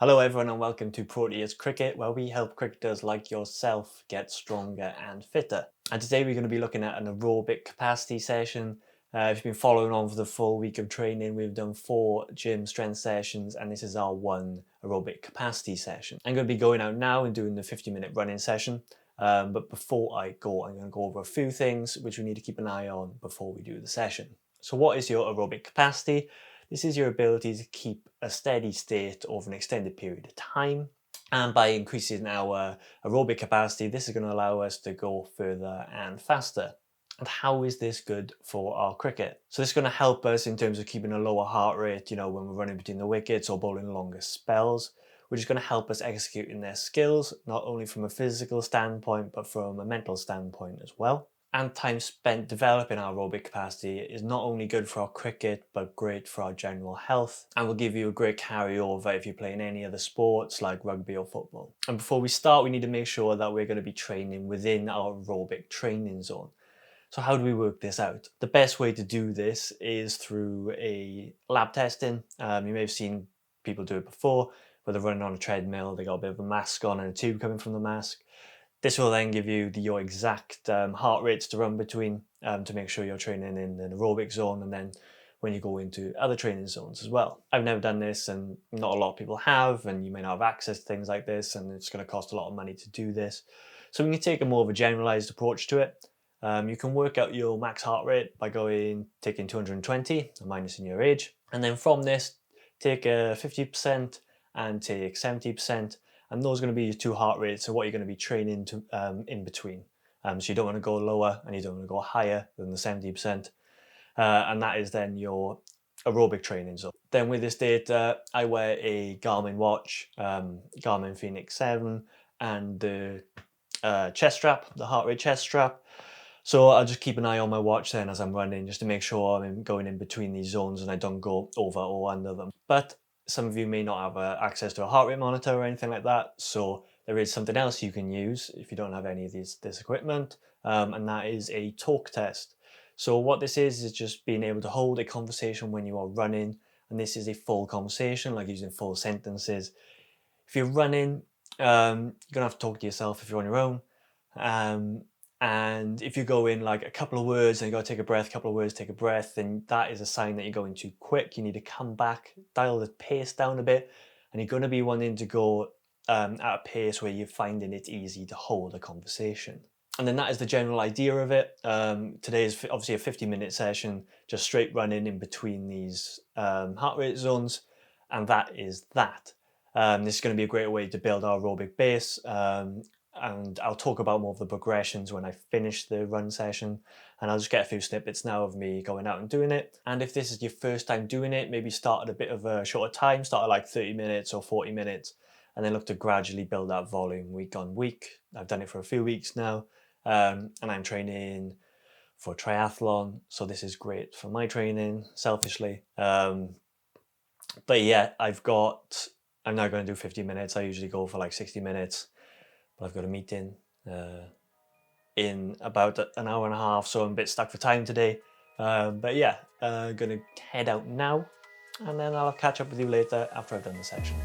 Hello everyone and welcome to Proteus Cricket, where we help cricketers like yourself get stronger and fitter. And today we're going to be looking at an aerobic capacity session. If you've been following on for the full week of training, we've done 4 gym strength sessions and this is our 1 aerobic capacity session. I'm going to be going out now and doing the 50-minute running session. But before I go, I'm going to go over a few things which we need to keep an eye on before we do the session. So what is your aerobic capacity? This is your ability to keep a steady state over an extended period of time. And by increasing our aerobic capacity, this is going to allow us to go further and faster. And how is this good for our cricket? So this is going to help us in terms of keeping a lower heart rate, when we're running between the wickets or bowling longer spells, which is going to help us execute in their skills, not only from a physical standpoint, but from a mental standpoint as well. And time spent developing our aerobic capacity is not only good for our cricket, but great for our general health, and will give you a great carryover if you're playing any other sports like rugby or football. And before we start, we need to make sure that we're going to be training within our aerobic training zone. So how do we work this out? The best way to do this is through a lab testing. You may have seen people do it before, where they're running on a treadmill, they got a bit of a mask on and a tube coming from the mask. This will then give you your exact heart rates to run between to make sure you're training in an aerobic zone and then when you go into other training zones as well. I've never done this and not a lot of people have, and you may not have access to things like this and it's going to cost a lot of money to do this. So we can take a more of a generalized approach to it. You can work out your max heart rate by taking 220 and minusing your age. And then from this, take 50% and take 70%. And those are going to be your 2 heart rates, so what you're going to be training to in between. So you don't want to go lower and you don't want to go higher than the 70%. And that is then your aerobic training zone. Then with this data, I wear a Garmin watch, Garmin Phoenix 7, and the chest strap, the heart rate chest strap. So I'll just keep an eye on my watch then as I'm running, just to make sure I'm going in between these zones and I don't go over or under them. But some of you may not have access to a heart rate monitor or anything like that, so there is something else you can use if you don't have any of this equipment, and that is a talk test. So what this is just being able to hold a conversation when you are running, and this is a full conversation, like using full sentences. If you're running, you're going to have to talk to yourself if you're on your own. And if you go in like a couple of words and you got to take a breath, couple of words, take a breath, then that is a sign that you're going too quick. You need to come back, dial the pace down a bit, and you're going to be wanting to go at a pace where you're finding it easy to hold a conversation. And then that is the general idea of it. Today is obviously a 50-minute session, just straight running in between these heart rate zones, and that is that. This is going to be a great way to build our aerobic base. And I'll talk about more of the progressions when I finish the run session, and I'll just get a few snippets now of me going out and doing it. And if this is your first time doing it, maybe start at a bit of a shorter time, start at like 30 minutes or 40 minutes, and then look to gradually build that volume week on week. I've done it for a few weeks now, and I'm training for triathlon, so this is great for my training, selfishly. But yeah, I'm now going to do 50 minutes. I usually go for like 60 minutes. But I've got a meeting in about an hour and a half, so I'm a bit stuck for time today. But yeah, I'm going to head out now, and then I'll catch up with you later after I've done the session.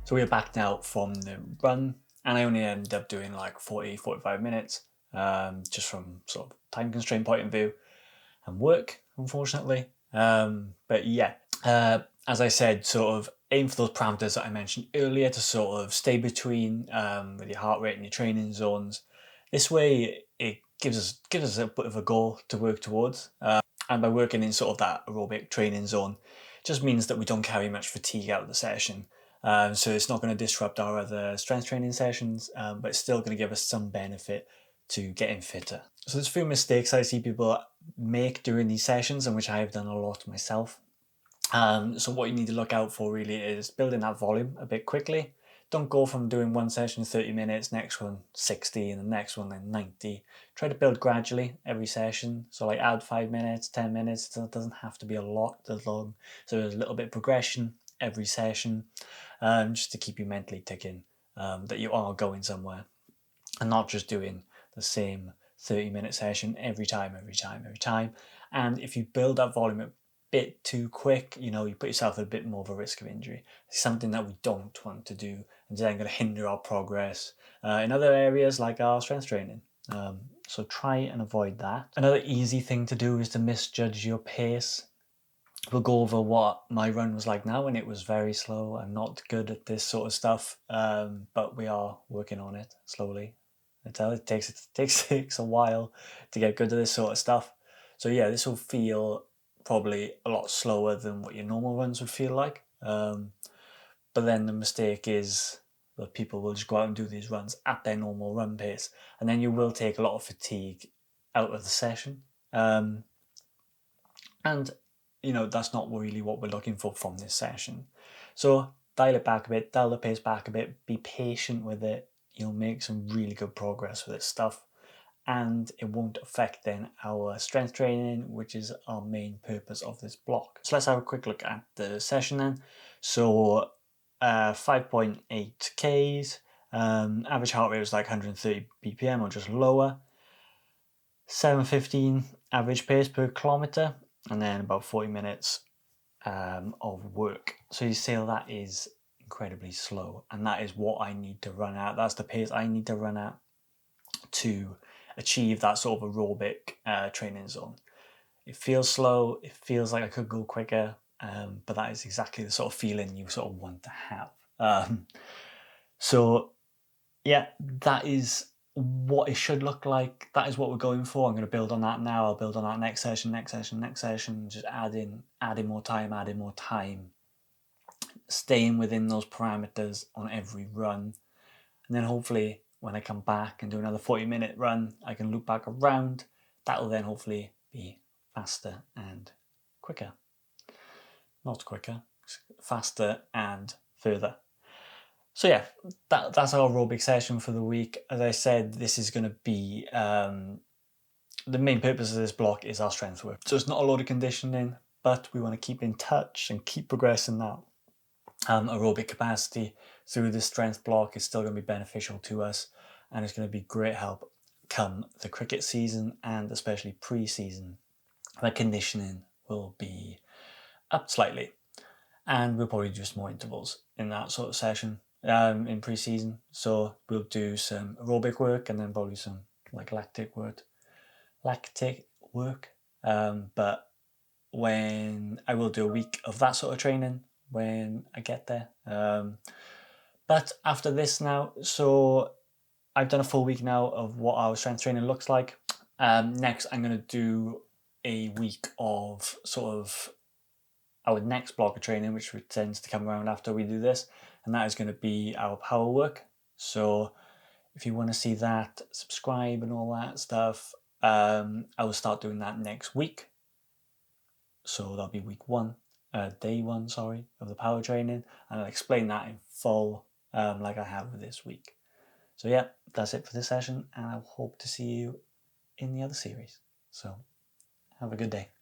So we're back now from the run, and I only ended up doing like 40-45 minutes, just from sort of time constraint point of view and work, unfortunately. But yeah, as I said, sort of aim for those parameters that I mentioned earlier to sort of stay between with your heart rate and your training zones. This way it gives us a bit of a goal to work towards. And by working in sort of that aerobic training zone, it just means that we don't carry much fatigue out of the session. So it's not going to disrupt our other strength training sessions, but it's still going to give us some benefit to getting fitter. So there's a few mistakes I see people make during these sessions, and which I have done a lot myself. So what you need to look out for really is building that volume a bit quickly. Don't go from doing one session 30 minutes, next one 60, and the next one then 90. Try to build gradually every session. So like add 5 minutes, 10 minutes. It doesn't have to be a lot as long. So there's a little bit of progression every session, just to keep you mentally ticking, that you are going somewhere and not just doing the same 30-minute session every time. And if you build that volume a bit too quick, you put yourself at a bit more of a risk of injury. It's something that we don't want to do, and then going to hinder our progress in other areas like our strength training. So try and avoid that. Another easy thing to do is to misjudge your pace. We'll go over what my run was like now, and it was very slow. I'm not good at this sort of stuff, but we are working on it slowly. I tell it takes a while to get good at this sort of stuff. So yeah, this will feel probably a lot slower than what your normal runs would feel like. But then the mistake is that people will just go out and do these runs at their normal run pace, and then you will take a lot of fatigue out of the session. And that's not really what we're looking for from this session. So dial it back a bit, dial the pace back a bit, be patient with it. You'll make some really good progress with this stuff, and it won't affect then our strength training, which is our main purpose of this block. So let's have a quick look at the session then. So 5.8 Ks, average heart rate was like 130 BPM or just lower, 7:15 average pace per kilometer, and then about 40 minutes of work. So you say that is incredibly slow, and that is what I need to run at. That's the pace I need to run at to achieve that sort of aerobic training zone. It feels slow, it feels like I could go quicker, but that is exactly the sort of feeling you sort of want to have. So yeah, that is what it should look like. That is what we're going for. I'm going to build on that now. I'll build on that next session, just adding more time, staying within those parameters on every run. And then hopefully when I come back and do another 40-minute run, I can loop back around. That will then hopefully be faster and quicker. Not quicker, faster and further. So yeah, that's our aerobic session for the week. As I said, this is going to be the main purpose of this block is our strength work. So it's not a lot of conditioning, but we want to keep in touch and keep progressing that aerobic capacity through the strength block. Is still going to be beneficial to us, and it's going to be great help come the cricket season and especially pre-season. The conditioning will be up slightly, and we'll probably do some more intervals in that sort of session in pre-season. So we'll do some aerobic work and then probably some like lactic work. But when I will do a week of that sort of training when I get there. But after this now, so I've done a full week now of what our strength training looks like. Next, I'm going to do a week of sort of our next block of training, which tends to come around after we do this, and that is going to be our power work. So if you want to see that, subscribe and all that stuff. I will start doing that next week. So that'll be day one, of the power training, and I'll explain that in full, like I have this week. So yeah, that's it for this session, and I hope to see you in the other series. So have a good day.